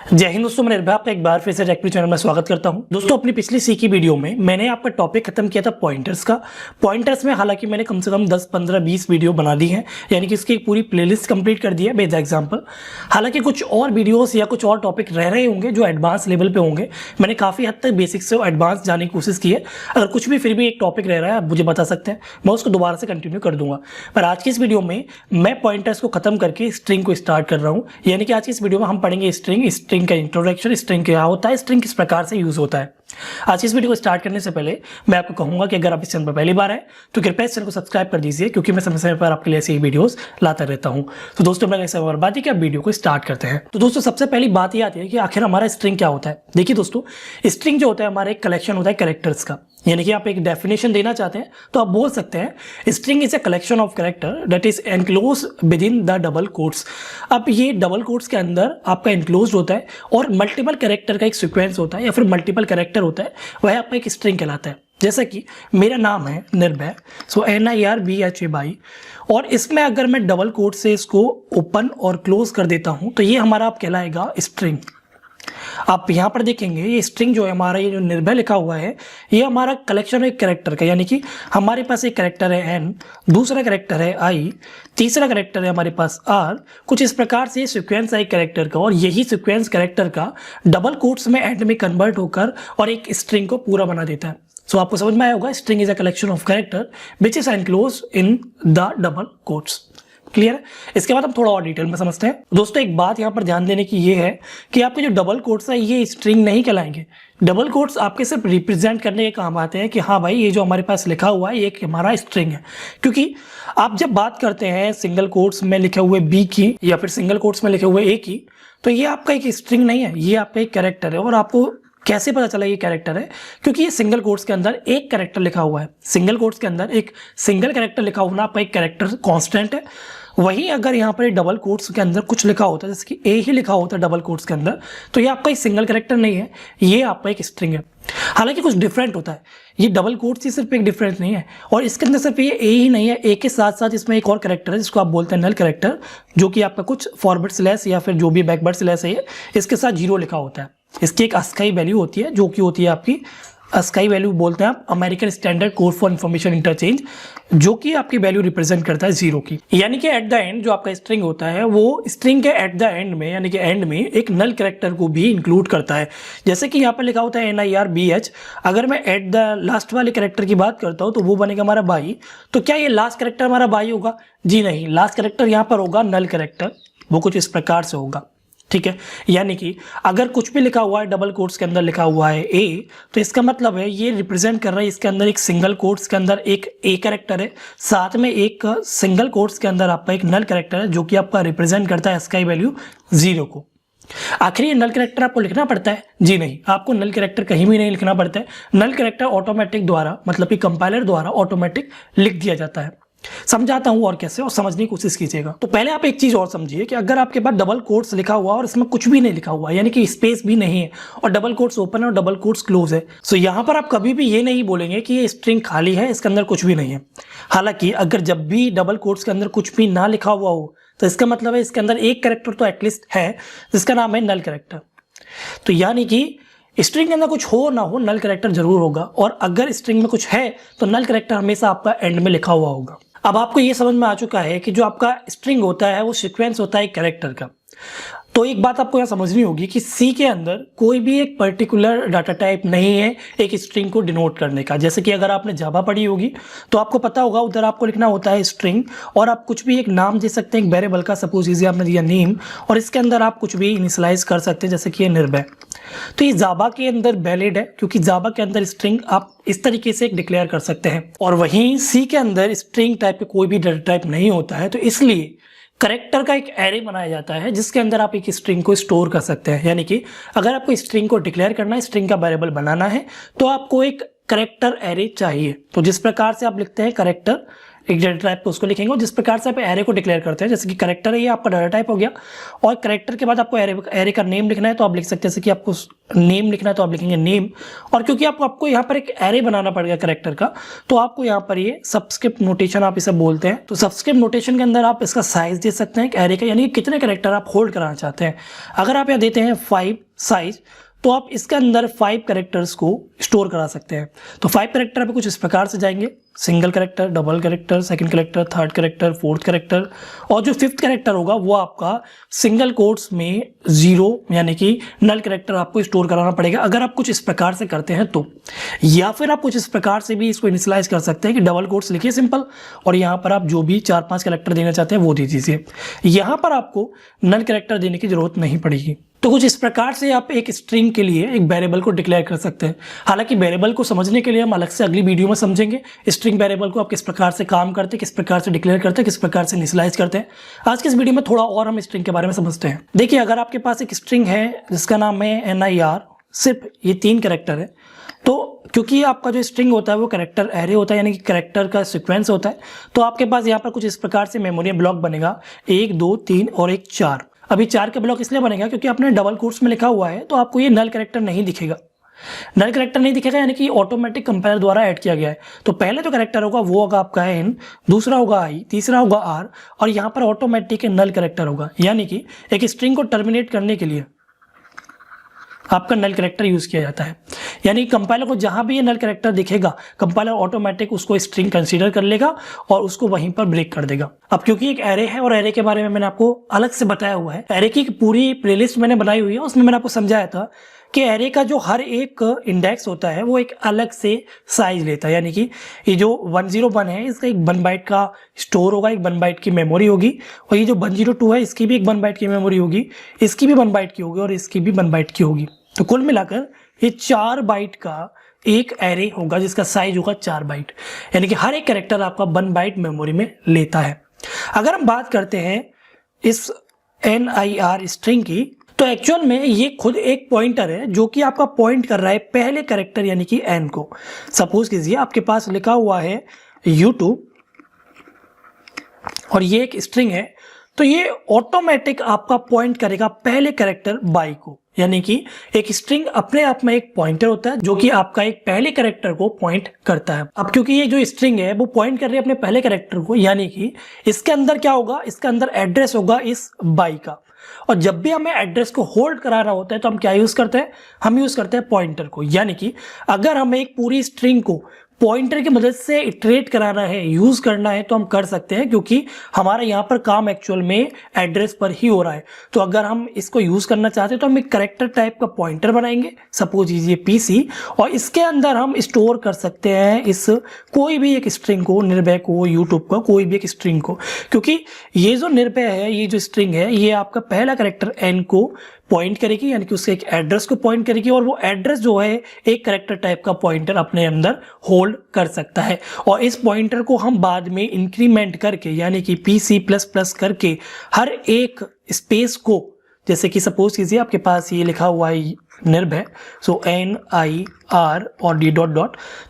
जय हिंद दोस्तों, मैं निर्भय आपका एक बार फिर से टेक्निकल चैनल में स्वागत करता हूं। दोस्तों, अपनी पिछली सी की वीडियो में मैंने आपका टॉपिक खत्म किया था पॉइंटर्स का। पॉइंटर्स में हालांकि मैंने कम से कम 10, 15, 20 वीडियो बना दी है, यानी कि इसकी एक पूरी प्लेलिस्ट कंप्लीट कर दी है बेज एग्जाम्पल। हालांकि कुछ और वीडियोस या कुछ और टॉपिक रह रहे होंगे जो एडवांस लेवल पे होंगे। मैंने काफ़ी हद तक बेसिक से एडवांस जाने की कोशिश की है। अगर कुछ भी फिर भी एक टॉपिक रह रहा है, आप मुझे बता सकते हैं, मैं उसको दोबारा से कंटिन्यू कर दूंगा। पर आज की इस वीडियो में मैं पॉइंटर्स को खत्म करके स्ट्रिंग को स्टार्ट कर रहा हूँ। यानी कि आज की इस वीडियो में हम पढ़ेंगे स्ट्रिंग का इंट्रोडक्शन, स्ट्रिंग क्या होता है, स्ट्रिंग किस प्रकार से यूज होता है। आज इस वीडियो को स्टार्ट करने से पहले मैं आपको कहूंगा कि अगर आप इस चैनल पर पहली बार आए तो कृपया इस चैनल को सब्सक्राइब कर दीजिए, क्योंकि मैं समय समय पर आपके लिए ऐसी वीडियोस लाता रहता हूं। तो दोस्तों, मैं ऐसा बर्बाद है कि आप वीडियो को स्टार्ट करते हैं। तो दोस्तों, सबसे पहली बात ये आती है कि आखिर हमारा स्ट्रिंग क्या होता है। देखिए दोस्तों, स्ट्रिंग जो होता है हमारा एक कलेक्शन होता है कैरेक्टर्स का। यानी कि आप एक डेफिनेशन देना चाहते हैं तो आप बोल सकते हैं string is a collection of character that is enclose with in the double quotes. अब ये डबल कोट्स के अंदर आपका एनक्लोज होता है और मल्टीपल कैरेक्टर का एक सीक्वेंस होता है या फिर मल्टीपल कैरेक्टर होता है, वह आपका एक स्ट्रिंग कहलाता है। जैसा कि मेरा नाम है निर्भय, सो NIRBHAY, और इसमें अगर मैं डबल कोट से इसको ओपन और क्लोज कर देता हूं तो ये हमारा आप कहलाएगा स्ट्रिंग। आप यहाँ पर देखेंगे ये स्ट्रिंग जो है हमारा, ये जो निर्भय लिखा हुआ है, ये हमारा कलेक्शन है एक कैरेक्टर का। यानी कि हमारे पास एक कैरेक्टर है N, दूसरा कैरेक्टर है I, तीसरा कैरेक्टर है हमारे पास R। कुछ इस प्रकार से सीक्वेंस है एक कैरेक्टर का, और यही सीक्वेंस कैरेक्टर का डबल कोट्स में एंड में कन्वर्ट होकर और एक स्ट्रिंग को पूरा बना देता है। सो आपको समझ में आया होगा, string is a collection of character which is enclose in the double quotes. Clear है? इसके बाद हम थोड़ा और डिटेल में समझते हैं। दोस्तों, एक बात यहाँ पर ध्यान देने की ये है कि आपके जो डबल कोट्स है ये स्ट्रिंग नहीं कहलाएंगे। डबल कोट्स आपके सिर्फ रिप्रेजेंट करने के काम आते हैं कि हाँ भाई, ये जो हमारे पास लिखा हुआ है ये हमारा स्ट्रिंग है। क्योंकि आप जब बात करते हैं सिंगल कोट्स में लिखे हुए बी की या फिर सिंगल कोट्स में लिखे हुए ए की, तो ये आपका एक स्ट्रिंग नहीं है, ये आपका एक कैरेक्टर है। और आपको कैसे पता चला ये कैरेक्टर है? क्योंकि ये सिंगल कोट्स के अंदर एक कैरेक्टर लिखा हुआ है। सिंगल कोट्स के अंदर एक सिंगल कैरेक्टर लिखा होना आपका एक कैरेक्टर कांस्टेंट है। वहीं अगर यहाँ पर डबल कोट्स के अंदर कुछ लिखा होता है, जैसे कि ए ही लिखा होता है डबल कोट्स के अंदर, तो ये आपका एक सिंगल कैरेक्टर नहीं है, ये आपका एक स्ट्रिंग है। हालांकि कुछ डिफरेंट होता है, ये डबल कोट्स ही सिर्फ एक डिफरेंस नहीं है, और इसके अंदर सिर्फ ये ए ही नहीं है, ए के साथ साथ इसमें एक और कैरेक्टर है जिसको आप बोलते हैं नल कैरेक्टर, जो कि आपका कुछ फॉरवर्ड स्लैश या फिर जो भी बैकवर्ड स्लैश है, इसके साथ 0 लिखा होता है। इसकी एक अस्थायी वैल्यू होती है, जो कि होती है आपकी अस्थायी वैल्यू बोलते हैं आप American standard code for information interchange, जो कि आपकी वैल्यू रिप्रेजेंट करता है 0 की। यानी कि एट द एंड जो आपका स्ट्रिंग होता है वो स्ट्रिंग के एट द एंड में, यानी कि एंड में एक नल कैरेक्टर को भी इंक्लूड करता है। जैसे कि यहाँ पर लिखा होता है NIRBH, अगर मैं एट द लास्ट वाले कैरेक्टर की बात करता हूँ तो वो बनेगा हमारा बाई। तो क्या ये लास्ट कैरेक्टर हमारा बाई होगा? जी नहीं, लास्ट कैरेक्टर यहाँ पर होगा नल कैरेक्टर, वो कुछ इस प्रकार से होगा। ठीक है, यानी कि अगर कुछ भी लिखा हुआ है डबल कोट्स के अंदर लिखा हुआ है ए, तो इसका मतलब है ये रिप्रेजेंट कर रहा है इसके अंदर एक सिंगल कोट्स के अंदर एक ए कैरेक्टर है, साथ में एक सिंगल कोट्स के अंदर आपका एक नल कैरेक्टर है, जो कि आपका रिप्रेजेंट करता है इसका वैल्यू 0 को। आखिर ये नल कैरेक्टर आपको लिखना पड़ता है? जी नहीं, आपको नल कैरेक्टर कहीं भी नहीं लिखना पड़ता है। नल कैरेक्टर ऑटोमेटिक द्वारा, मतलब कि कंपाइलर द्वारा ऑटोमेटिक लिख दिया जाता है। समझाता हूं और कैसे, और समझने की कोशिश कीजिएगा। तो पहले आप एक चीज और समझिए कि अगर आपके पास डबल कोट्स लिखा हुआ और इसमें कुछ भी नहीं लिखा हुआ, यानी कि स्पेस भी नहीं है, और डबल कोट्स ओपन है और डबल कोट्स क्लोज है, सो यहां पर आप कभी भी ये नहीं बोलेंगे कि ये स्ट्रिंग खाली है, इसके अंदर कुछ भी नहीं है। हालांकि अगर जब भी डबल कोट्स के अंदर कुछ भी ना लिखा हुआ हो तो इसका मतलब है इसके अंदर एक कैरेक्टर तो एटलीस्ट है, जिसका नाम है नल कैरेक्टर। तो यानी कि स्ट्रिंग के अंदर कुछ हो ना हो, नल कैरेक्टर जरूर होगा, और अगर स्ट्रिंग में कुछ है तो नल कैरेक्टर हमेशा आपका एंड में लिखा हुआ होगा। अब आपको ये समझ में आ चुका है कि जो आपका स्ट्रिंग होता है वो सीक्वेंस होता है कैरेक्टर का। तो एक बात आपको यहाँ समझनी होगी कि सी के अंदर कोई भी एक पर्टिकुलर डाटा टाइप नहीं है एक स्ट्रिंग को डिनोट करने का। जैसे कि अगर आपने जावा पढ़ी होगी तो आपको पता होगा, उधर आपको लिखना होता है स्ट्रिंग, और आप कुछ भी एक नाम दे सकते हैं एक वेरिएबल का। सपोज इसे आपने दिया नेम, और इसके अंदर आप कुछ भी इनिशियलाइज कर सकते हैं, जैसे कि ये निर्भय। तो ये जावा के अंदर वैलिड है, क्योंकि जावा के अंदर स्ट्रिंग आप इस तरीके से डिक्लेयर कर सकते हैं, और वहीं सी के अंदर स्ट्रिंग टाइप के कोई भी डाटा टाइप नहीं होता है। तो इसलिए कैरेक्टर का एक एरे बनाया जाता है जिसके अंदर आप एक स्ट्रिंग को स्टोर कर सकते हैं। यानी कि अगर आपको स्ट्रिंग को डिक्लेयर करना है, स्ट्रिंग का वेरिएबल बनाना है, तो आपको एक कैरेक्टर एरे चाहिए। तो जिस प्रकार से आप लिखते हैं कैरेक्टर एक डाटा टाइप को उसको लिखेंगे। और जिस प्रकार से आप एरे को डिक्लेयर करते हैं, जैसे कि करेक्टर है, ये आपका डाटा टाइप हो गया, और करेक्टर के बाद आपको एरे का नेम लिखना है तो आप लिख सकते हैं, जैसे कि आपको नेम लिखना है तो आप लिखेंगे नेम। और क्योंकि आपको यहाँ पर एक एरे बनाना पड़ेगा करेक्टर का, तो आपको यहाँ पर ये सबस्क्रिप्ट नोटेशन आप इसे बोलते हैं। तो सबस्क्रिप्ट नोटेशन के अंदर आप इसका साइज दे सकते हैं एरे का, यानी कि कितने करेक्टर आप होल्ड कराना चाहते हैं। अगर आप यहाँ देते हैं 5 साइज, तो आप इसके अंदर 5 कैरेक्टर्स को स्टोर करा सकते हैं। तो 5 कैरेक्टर पे कुछ इस प्रकार से जाएंगे, single character, double character, second character, third character, fourth character, और जो 5th कैरेक्टर होगा वो आपका सिंगल कोट्स में 0 यानी कि नल कैरेक्टर आपको स्टोर कराना पड़ेगा अगर आप कुछ इस प्रकार से करते हैं तो। या फिर आप कुछ इस प्रकार से भी इसको इनिशियलाइज कर सकते हैं कि डबल कोट्स लिखिए सिंपल, और यहाँ पर आप जो भी 4-5 कैरेक्टर देना चाहते हैं वो दे दीजिए। यहाँ पर आपको नल कैरेक्टर देने की जरूरत नहीं पड़ेगी। तो कुछ इस प्रकार से आप एक स्ट्रिंग के लिए एक वेरिएबल को डिक्लेयर कर सकते हैं। हालांकि वेरिएबल को समझने के लिए हम अलग से अगली वीडियो में समझेंगे स्ट्रिंग वेरिएबल को आप किस प्रकार से काम करते हैं, किस प्रकार से डिक्लेयर करते हैं, किस प्रकार से इनिशियलाइज करते हैं। आज के इस वीडियो में थोड़ा और हम स्ट्रिंग के बारे में समझते हैं। देखिए, अगर आपके पास एक स्ट्रिंग है जिसका नाम है NIR, सिर्फ ये 3 कैरेक्टर है, तो क्योंकि आपका जो स्ट्रिंग होता है वो कैरेक्टर एरे होता है, यानी कि कैरेक्टर का सीक्वेंस होता है, तो आपके पास यहाँ पर कुछ इस प्रकार से मेमोरी ब्लॉक बनेगा, 1, 2, 3 और एक 4। अभी 4 का ब्लॉक इसलिए बनेगा क्योंकि आपने डबल कोट्स में लिखा हुआ है, तो आपको ये नल कैरेक्टर नहीं दिखेगा। नल कैरेक्टर नहीं दिखेगा यानी कि ऑटोमेटिक कंपाइलर द्वारा ऐड किया गया है। तो पहले जो कैरेक्टर होगा वो होगा आपका N, दूसरा होगा I, तीसरा होगा R, और यहाँ पर ऑटोमेटिक नल कैरेक्टर होगा, यानी कि एक स्ट्रिंग को टर्मिनेट करने के लिए आपका नल कैरेक्टर यूज किया जाता है। यानी कंपाइलर को जहां भी ये नल कैरेक्टर दिखेगा, कंपाइलर ऑटोमेटिक उसको स्ट्रिंग कंसीडर कर लेगा और उसको वहीं पर ब्रेक कर देगा। अब क्योंकि एक एरे है और एरे के बारे में मैंने आपको अलग से बताया हुआ है, एरे की पूरी प्लेलिस्ट मैंने बनाई हुई है, उसमें मैंने आपको समझाया था कि एरे का जो हर एक इंडेक्स होता है वो एक अलग से साइज लेता है। यानी कि ये जो 101 है इसका एक 1 बाइट का स्टोर होगा, एक 1 बाइट की मेमोरी होगी, और ये जो 102 है इसकी भी एक 1 बाइट की मेमोरी होगी, इसकी भी 1 बाइट की होगी और इसकी भी 1 बाइट की होगी। तो कुल मिलाकर ये 4 बाइट का एक एरे होगा जिसका साइज होगा 4 बाइट, यानी कि हर एक कैरेक्टर आपका 1 बाइट मेमोरी में लेता है। अगर हम बात करते हैं इस NIR स्ट्रिंग की, तो एक्चुअल में ये खुद एक पॉइंटर है जो कि आपका पॉइंट कर रहा है पहले कैरेक्टर यानी कि N को। सपोज कीजिए आपके पास लिखा हुआ है YouTube और ये एक स्ट्रिंग है, तो ये ऑटोमेटिक आपका पॉइंट करेगा पहले कैरेक्टर बाई को, यानी कि एक स्ट्रिंग अपने आप में एक पॉइंटर होता है जो कि आपका एक पहले कैरेक्टर को पॉइंट करता है। अब क्योंकि ये जो स्ट्रिंग है वो पॉइंट कर रही है अपने पहले कैरेक्टर को, यानी कि इसके अंदर क्या होगा, इसके अंदर एड्रेस होगा इस बाई का। और जब भी हमें एड्रेस को होल्ड कराना होता है तो हम क्या यूज करते हैं, हम यूज करते हैं पॉइंटर को। यानी कि अगर हमें एक पूरी स्ट्रिंग को पॉइंटर की मदद से इटरेट कराना है, यूज करना है, तो हम कर सकते हैं, क्योंकि हमारा यहाँ पर काम एक्चुअल में एड्रेस पर ही हो रहा है। तो अगर हम इसको यूज करना चाहते हैं तो हम एक कैरेक्टर टाइप का पॉइंटर बनाएंगे, सपोज ये PC, और इसके अंदर हम स्टोर कर सकते हैं इस कोई भी एक स्ट्रिंग को, निर्भय को, यूट्यूब का कोई भी एक स्ट्रिंग को, क्योंकि ये जो निर्भय है, ये जो स्ट्रिंग है, ये आपका पहला कैरेक्टर N को पॉइंट करेगी, यानी कि उसके एक एड्रेस को पॉइंट करेगी, और वो एड्रेस जो है एक कैरेक्टर टाइप का पॉइंटर अपने अंदर होल्ड कर सकता है। और इस पॉइंटर को हम बाद में इंक्रीमेंट करके, यानी कि PC++ करके हर एक स्पेस को, जैसे कि सपोज कीजिए आपके पास ये लिखा हुआ है निर्भय, सो NIR और D ...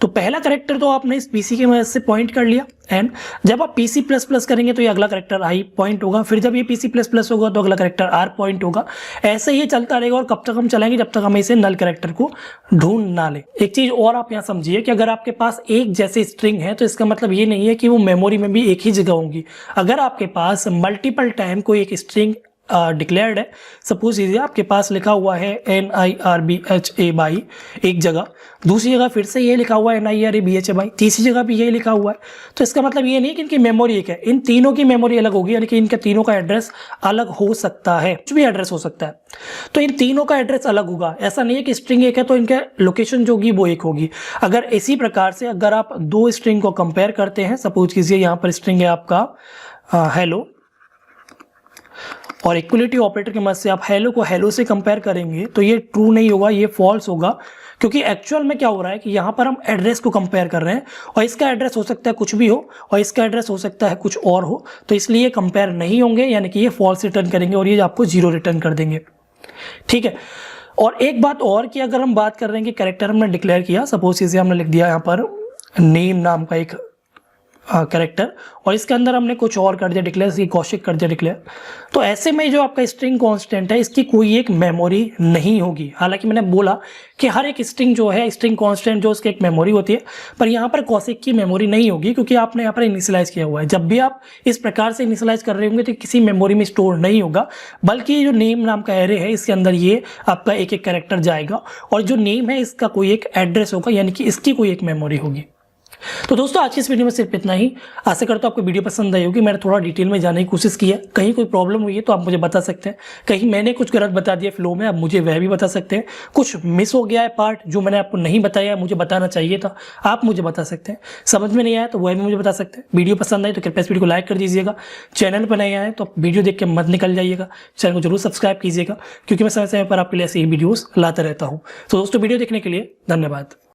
तो पहला कैरेक्टर तो आपने इस PC की मदद से पॉइंट कर लिया N। जब आप PC++ करेंगे तो ये अगला कैरेक्टर I पॉइंट होगा, फिर जब ये PC++ होगा तो अगला कैरेक्टर R पॉइंट होगा। ऐसे ही चलता रहेगा और कब तक हम चलाएंगे, जब तक हम इसे नल कैरेक्टर को ढूंढ ना ले। एक चीज और आप यहाँ समझिए कि अगर आपके पास एक जैसी स्ट्रिंग है तो इसका मतलब ये नहीं है कि वो मेमोरी में भी एक ही जगह होंगी। अगर आपके पास मल्टीपल टाइम कोई एक स्ट्रिंग डिक्लेयर्ड है, सपोज कीजिए आपके पास लिखा हुआ है NIRBHA बाई एक जगह, दूसरी जगह फिर से ये लिखा हुआ है NIRBHA बाई, तीसरी जगह भी ये लिखा हुआ है, तो इसका मतलब ये नहीं कि इनकी मेमोरी एक है, इन तीनों की मेमोरी अलग होगी, यानी कि इनके तीनों का एड्रेस अलग हो सकता है, कुछ भी एड्रेस हो सकता है, तो इन तीनों का एड्रेस अलग होगा। ऐसा नहीं है कि स्ट्रिंग एक है तो इनके लोकेशन जो होगी वो एक होगी। अगर इसी प्रकार से अगर आप 2 स्ट्रिंग को कंपेयर करते हैं, सपोज कीजिए यहाँ पर स्ट्रिंग है आपका हेलो, और इक्वलिटी ऑपरेटर की मदद से आप हेलो को हेलो से कंपेयर करेंगे तो ये ट्रू नहीं होगा, ये फॉल्स होगा, क्योंकि एक्चुअल में क्या हो रहा है कि यहाँ पर हम एड्रेस को कंपेयर कर रहे हैं, और इसका एड्रेस हो सकता है कुछ भी हो और इसका एड्रेस हो सकता है कुछ और हो, तो इसलिए ये कंपेयर नहीं होंगे, यानी कि ये फॉल्स रिटर्न करेंगे और ये आपको 0 रिटर्न कर देंगे। ठीक है। और एक बात और कि अगर हम बात कर रहे हैं कि कैरेक्टर हमने डिक्लेयर किया, सपोज इसे हमने लिख दिया यहाँ पर नेम नाम का एक कैरेक्टर, और इसके अंदर हमने कुछ और कर दिया डिक्लेयर, इसकी कौशिक कर दिया डिक्लेयर। तो ऐसे में जो आपका स्ट्रिंग कांस्टेंट है इसकी कोई एक मेमोरी नहीं होगी। हालांकि मैंने बोला कि हर एक स्ट्रिंग जो है, स्ट्रिंग कांस्टेंट जो उसकी एक मेमोरी होती है, पर यहाँ पर कौशिक की मेमोरी नहीं होगी क्योंकि आपने यहाँ पर इनिशियलाइज किया हुआ है। जब भी आप इस प्रकार से इनिशियलाइज कर रहे होंगे तो किसी मेमोरी में स्टोर नहीं होगा, बल्कि जो नेम नाम का एरे है इसके अंदर ये आपका एक एक कैरेक्टर जाएगा, और जो नेम है इसका कोई एक एड्रेस होगा, यानी कि इसकी कोई एक मेमोरी होगी। तो दोस्तों आज की इस वीडियो में सिर्फ इतना ही। आशा करता हूं आपको वीडियो पसंद आई होगी। मैंने थोड़ा डिटेल में जाने की कोशिश की है, कहीं कोई प्रॉब्लम हुई है तो आप मुझे बता सकते हैं, कहीं मैंने कुछ गलत बता दिया फ्लो में, आप मुझे वह भी बता सकते हैं, कुछ मिस हो गया है पार्ट जो मैंने आपको नहीं बताया, मुझे बताना चाहिए था, आप मुझे बता सकते हैं, समझ में नहीं आया तो वह भी मुझे बता सकते हैं। वीडियो पसंद आई तो कृपया इस वीडियो को लाइक कर दीजिएगा। चैनल पर नए आए तो वीडियो देख के मत निकल जाइएगा, चैनल को जरूर सब्सक्राइब कीजिएगा क्योंकि मैं समय समय पर आपके लिए ऐसे ही वीडियोस लाता रहता हूँ। तो दोस्तों वीडियो देखने के लिए धन्यवाद।